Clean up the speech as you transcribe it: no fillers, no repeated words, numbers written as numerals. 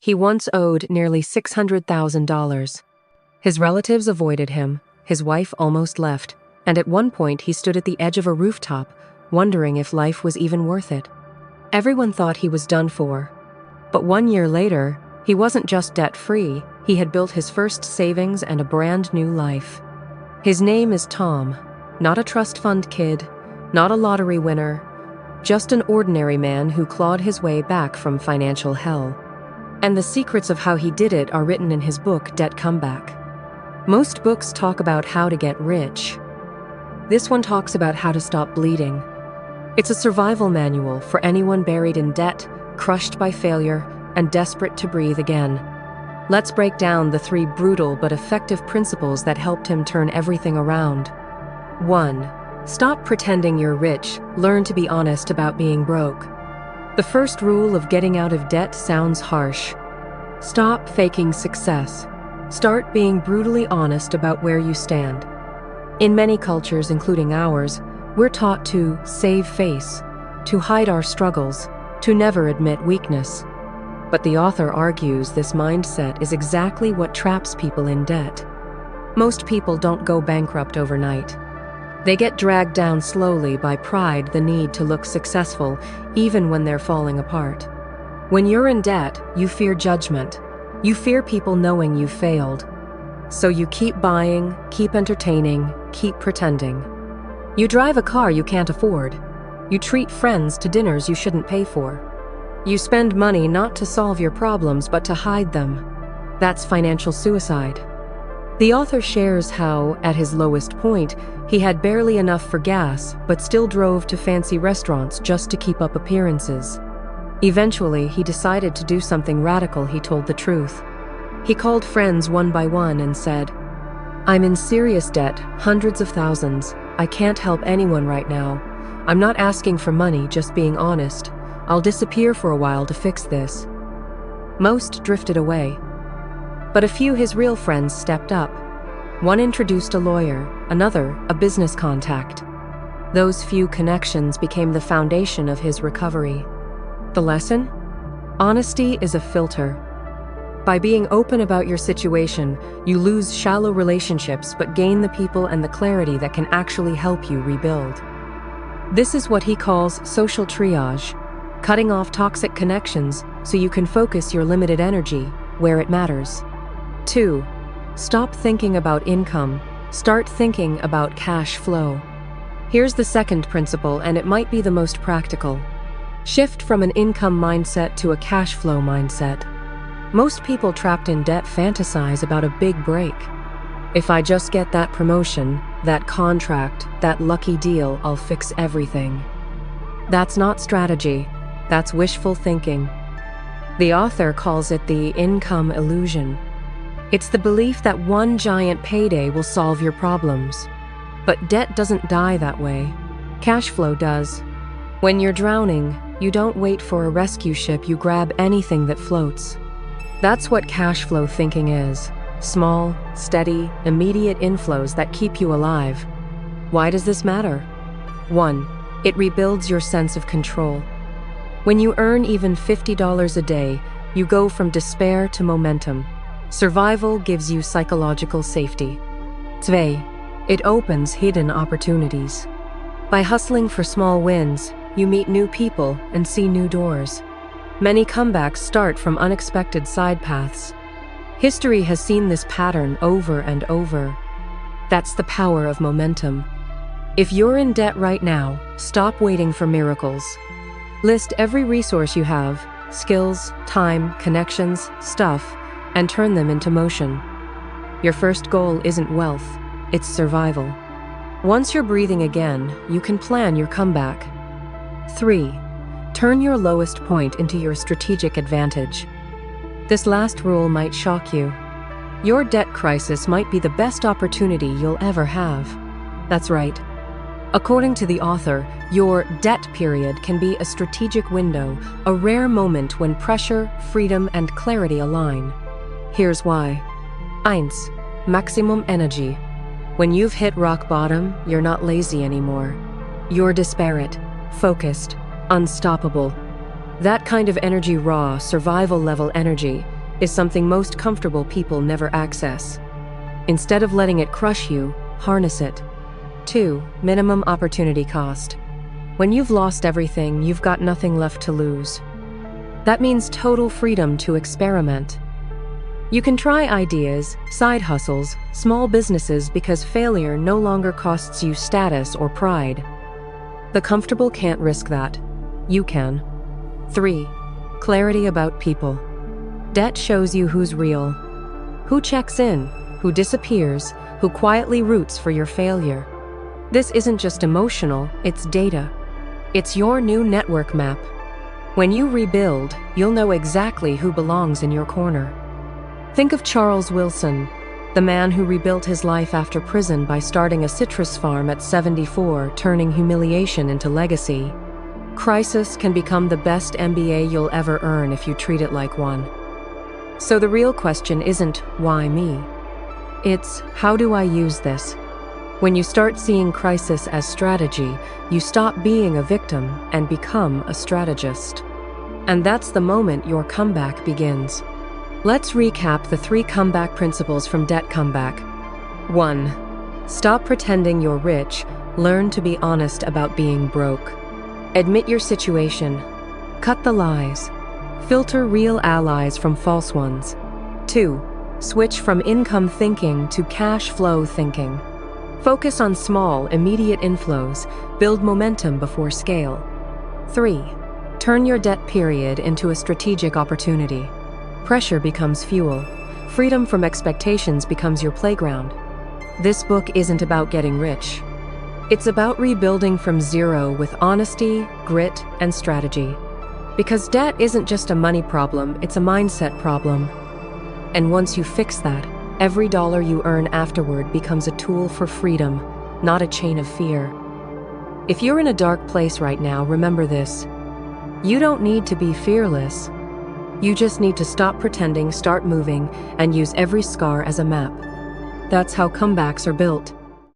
He once owed nearly $600,000. His relatives avoided him, his wife almost left, and at one point he stood at the edge of a rooftop, wondering if life was even worth it. Everyone thought he was done for. But 1 year later, he wasn't just debt-free, he had built his first savings and a brand new life. His name is Tom, not a trust fund kid, not a lottery winner, just an ordinary man who clawed his way back from financial hell. And the secrets of how he did it are written in his book, Debt Comeback. Most books talk about how to get rich. This one talks about how to stop bleeding. It's a survival manual for anyone buried in debt, crushed by failure, and desperate to breathe again. Let's break down the 3 brutal but effective principles that helped him turn everything around. 1. Stop pretending you're rich. Learn to be honest about being broke. The first rule of getting out of debt sounds harsh. Stop faking success. Start being brutally honest about where you stand. In many cultures, including ours, we're taught to save face, to hide our struggles, to never admit weakness. But the author argues this mindset is exactly what traps people in debt. Most people don't go bankrupt overnight. They get dragged down slowly by pride, the need to look successful, even when they're falling apart. When you're in debt, you fear judgment. You fear people knowing you failed. So you keep buying, keep entertaining, keep pretending. You drive a car you can't afford. You treat friends to dinners you shouldn't pay for. You spend money not to solve your problems but to hide them. That's financial suicide. The author shares how, at his lowest point, he had barely enough for gas but still drove to fancy restaurants just to keep up appearances. Eventually, he decided to do something radical. He told the truth. He called friends one by one and said, "I'm in serious debt, hundreds of thousands. I can't help anyone right now. I'm not asking for money, just being honest. I'll disappear for a while to fix this." Most drifted away. But a few his real friends stepped up. One introduced a lawyer, another a business contact. Those few connections became the foundation of his recovery. The lesson? Honesty is a filter. By being open about your situation, you lose shallow relationships but gain the people and the clarity that can actually help you rebuild. This is what he calls social triage, cutting off toxic connections so you can focus your limited energy where it matters. 2. Stop thinking about income. Start thinking about cash flow. Here's the second principle, and it might be the most practical. Shift from an income mindset to a cash flow mindset. Most people trapped in debt fantasize about a big break. If I just get that promotion, that contract, that lucky deal, I'll fix everything. That's not strategy. That's wishful thinking. The author calls it the income illusion. It's the belief that one giant payday will solve your problems. But debt doesn't die that way. Cash flow does. When you're drowning, you don't wait for a rescue ship, you grab anything that floats. That's what cash flow thinking is. Small, steady, immediate inflows that keep you alive. Why does this matter? 1. It rebuilds your sense of control. When you earn even $50 a day, you go from despair to momentum. Survival gives you psychological safety. 2. It opens hidden opportunities. By hustling for small wins, you meet new people and see new doors. Many comebacks start from unexpected side paths. History has seen this pattern over and over. That's the power of momentum. If you're in debt right now, stop waiting for miracles. List every resource you have, skills, time, connections, stuff, and turn them into motion. Your first goal isn't wealth, it's survival. Once you're breathing again, you can plan your comeback. 3. Turn your lowest point into your strategic advantage. This last rule might shock you. Your debt crisis might be the best opportunity you'll ever have. That's right. According to the author, your debt period can be a strategic window, a rare moment when pressure, freedom, and clarity align. Here's why. 1. Maximum energy. When you've hit rock bottom, you're not lazy anymore. You're disparate, focused, unstoppable. That kind of energy, raw, survival-level energy, is something most comfortable people never access. Instead of letting it crush you, harness it. 2. Minimum opportunity cost. When you've lost everything, you've got nothing left to lose. That means total freedom to experiment. You can try ideas, side hustles, small businesses because failure no longer costs you status or pride. The comfortable can't risk that. You can. 3. Clarity about people. Debt shows you who's real, who checks in, who disappears, who quietly roots for your failure. This isn't just emotional, it's data. It's your new network map. When you rebuild, you'll know exactly who belongs in your corner. Think of Charles Wilson, the man who rebuilt his life after prison by starting a citrus farm at 74, turning humiliation into legacy. Crisis can become the best MBA you'll ever earn if you treat it like one. So the real question isn't, why me? It's, how do I use this? When you start seeing crisis as strategy, you stop being a victim and become a strategist. And that's the moment your comeback begins. Let's recap the 3 comeback principles from Debt Comeback. 1. Stop pretending you're rich. Learn to be honest about being broke. Admit your situation. Cut the lies. Filter real allies from false ones. 2. Switch from income thinking to cash flow thinking. Focus on small, immediate inflows. Build momentum before scale. 3. Turn your debt period into a strategic opportunity. Pressure becomes fuel. Freedom from expectations becomes your playground. This book isn't about getting rich. It's about rebuilding from zero with honesty, grit, and strategy. Because debt isn't just a money problem, it's a mindset problem. And once you fix that, every dollar you earn afterward becomes a tool for freedom, not a chain of fear. If you're in a dark place right now, remember this. You don't need to be fearless. You just need to stop pretending, start moving, and use every scar as a map. That's how comebacks are built.